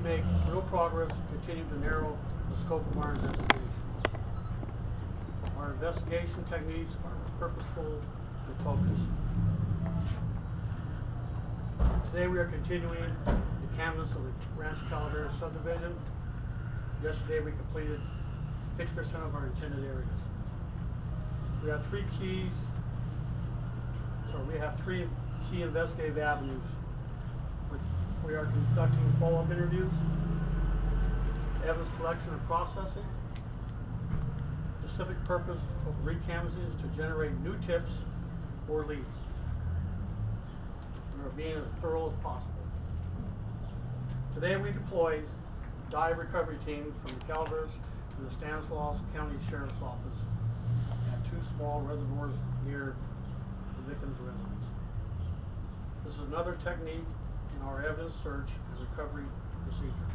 make real progress and continue to narrow the scope of our investigation. Our investigation techniques are purposeful and focused. Today we are continuing the canvass of the Ranch Calavera subdivision. Yesterday we completed 50% of our intended areas. We have three key investigative avenues. We are conducting follow-up interviews, evidence collection and processing. Specific purpose of recanvassing is to generate new tips or leads. We are being as thorough as possible. Today we deployed dive recovery teams from the Calvers and the Stanislaus County Sheriff's Office at two small reservoirs near the victim's residence. This is another technique in our evidence search and recovery procedure.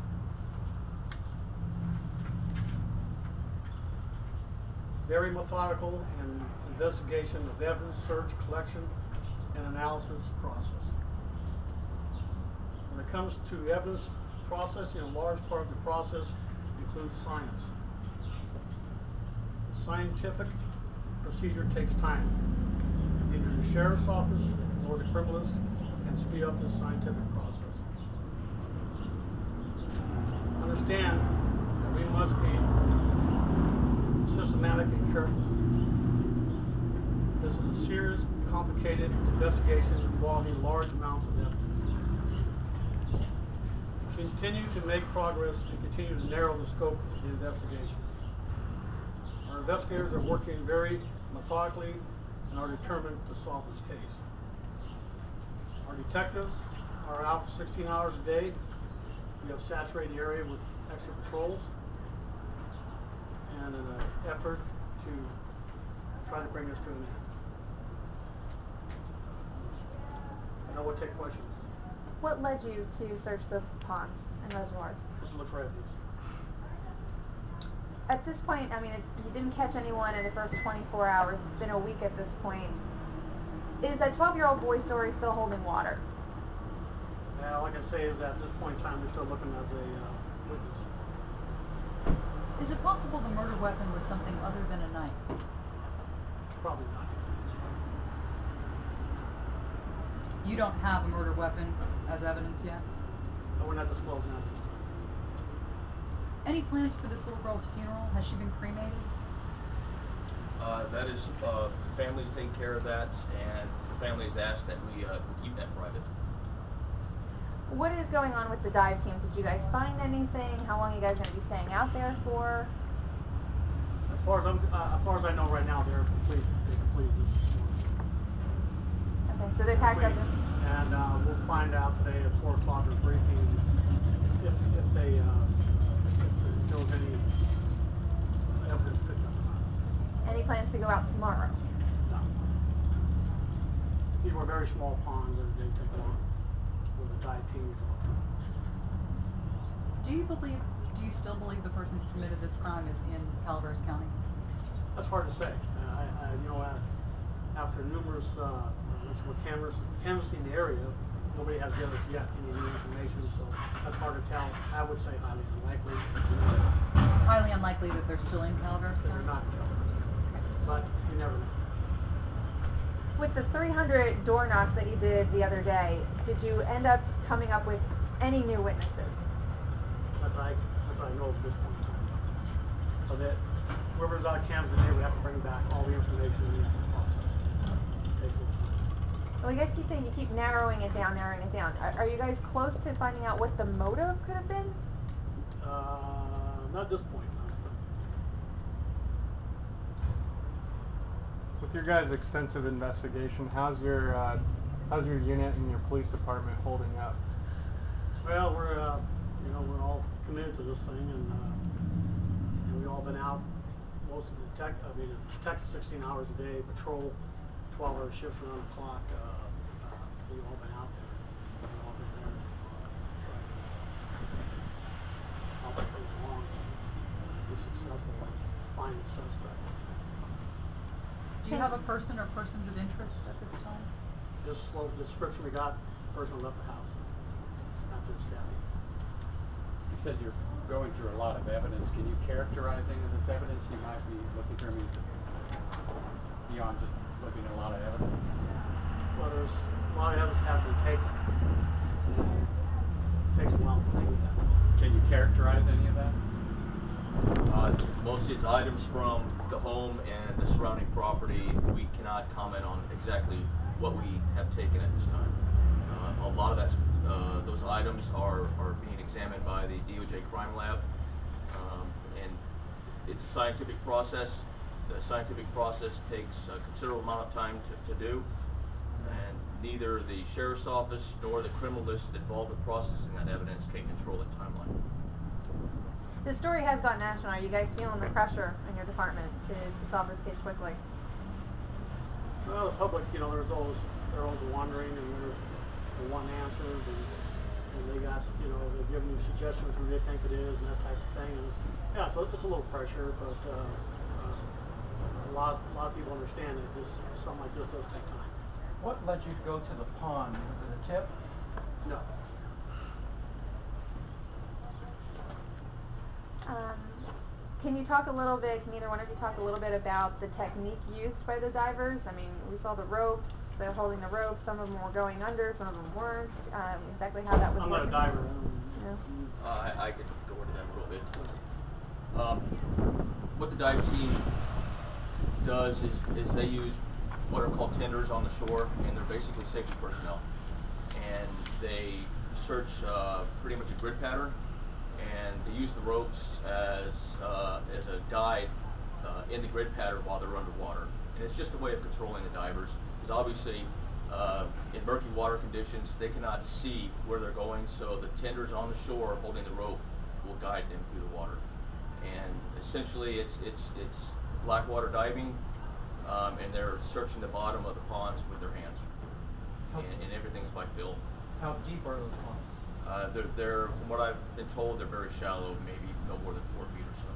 Very methodical and investigation of evidence search, collection, and analysis process. When it comes to evidence processing, a large part of the process includes science. The scientific procedure takes time. Neither the sheriff's office nor the criminalist can speed up this scientific process. Understand that we must be systematic and careful. This is a serious, complicated investigation involving large amounts of evidence. Continue to make progress and continue to narrow the scope of the investigation. Our investigators are working very methodically and are determined to solve this case. Our detectives are out 16 hours a day. We have saturated the area with extra patrols and in an effort to try to bring this to an end. I know we'll take questions. What led you to search the ponds and reservoirs? Just look for evidence. At this point, I mean, you didn't catch anyone in the first 24 hours. It's been a week at this point. Is that 12-year-old boy story still holding water? All I can say is that at this point in time, we're still looking as a witness. Is it possible the murder weapon was something other than a knife? Probably not. You don't have a murder weapon as evidence yet? But we're not disclosing that this time. Any plans for this little girl's funeral? Has she been cremated? That is, family's taking care of that, and the family has asked that we keep that private. What is going on with the dive teams? Did you guys find anything? How long are you guys going to be staying out there for? As far as I know right now, they're complete. They completed this morning. Okay, so they packed up. And we'll find out today at 4 o'clock in briefing if there was any evidence picked up or not. Any plans to go out tomorrow? No. These were very small ponds and they take long for the dive teams. Do you still believe the person who committed this crime is in Calaveras County? That's hard to say. After numerous canvassing the area, nobody has given us yet any new information, so that's hard to tell. I would say highly unlikely. Highly unlikely that they're still in Calaveras County? They're not in Calaveras, but you never know. With the 300 door knocks that you did the other day, did you end up coming up with any new witnesses? That's what I know at this point in time. So that whoever's out of canvas today, we have to bring back all the information in the process. Well, you guys keep saying you keep narrowing it down. Are you guys close to finding out what the motive could have been? Not at this point. With your guys' extensive investigation, how's your unit and your police department holding up? Well, we're all committed to this thing, and we've all been out most of the Texas 16 hours a day, patrol 12-hour shifts around the clock. We've all been out there. We've all been there. I'll let things along. Be successful in finding the suspect. Do you have a person or persons of interest at this time? Just the description we got, the person left the house after the stabbing. said you're going through a lot of evidence. Can you characterize any of this evidence you might be looking through? I mean, beyond just looking at a lot of evidence. Well, there's a lot of evidence has to be taken. It takes a while to do that. Can you characterize any of that? Mostly it's items from the home and the surrounding property. We cannot comment on exactly what we have taken at this time. A lot of those items are being examined by the DOJ Crime Lab, and it's a scientific process. The scientific process takes a considerable amount of time to do, and neither the Sheriff's Office nor the criminalists involved with processing that evidence can control the timeline. The story has gone national. Are you guys feeling the pressure in your department to solve this case quickly? Well, the public, they're always wondering, and they want answers, and they got, they're giving you suggestions who they think it is and that type of thing. And so it's a little pressure, but a lot of people understand that something like this does take time. What led you to go to the pond? Was it a tip? No. Can you talk a little bit, can either one of you talk a little bit about the technique used by the divers? I mean, we saw the ropes, they're holding the ropes, some of them were going under, some of them weren't. Exactly how that was I'm working. not a diver. No? I could go into that a little bit. What the dive team does is they use what are called tenders on the shore, and they're basically safety personnel. And they search pretty much a grid pattern, and they use the ropes as a guide in the grid pattern while they're underwater. And it's just a way of controlling the divers, because obviously in murky water conditions they cannot see where they're going, so the tenders on the shore holding the rope will guide them through the water. And essentially it's black water diving, and they're searching the bottom of the ponds with their hands, and everything's by feel. How deep are those ponds? They're, from what I've been told, they're very shallow, maybe no more than 4 feet or so.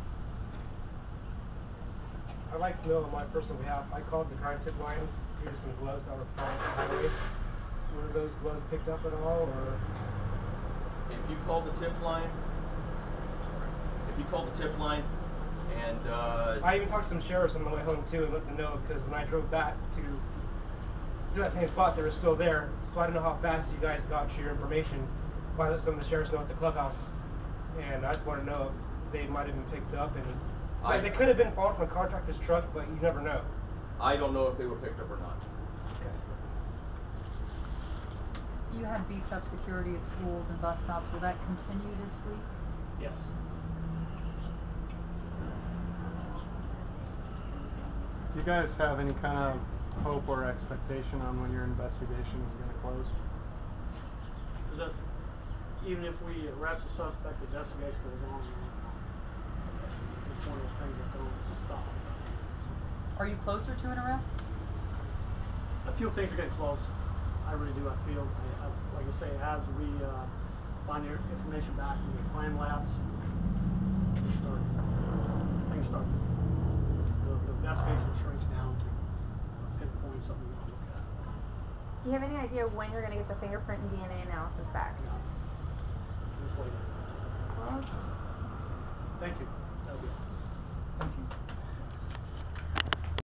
I'd like to know on my personal behalf, I called the crime tip line due to some gloves that were found on the highway. Were those gloves picked up at all, or? If you call the tip line, and I even talked to some sheriffs on my way home too and let them know, because when I drove back to that same spot, they were still there. So I don't know how fast you guys got your information. I let some of the sheriffs know at the clubhouse, and I just want to know if they might have been picked up, and they could have been falling from a contractor's truck, but you never know. I don't know if they were picked up or not. Okay. You had beefed up security at schools and bus stops. Will that continue this week? Yes. Do you guys have any kind of hope or expectation on when your investigation is going to close? Even if we arrest a suspect, the investigation goes on. It's one of those things that don't stop. Are you closer to an arrest? A few things are getting close. I really do. I feel, like I say, as we find the information back from the crime labs, things start. The investigation shrinks down to pinpoint something we want to look at. Do you have any idea when you're going to get the fingerprint and DNA analysis back? No. Just wait. Well, Thank you.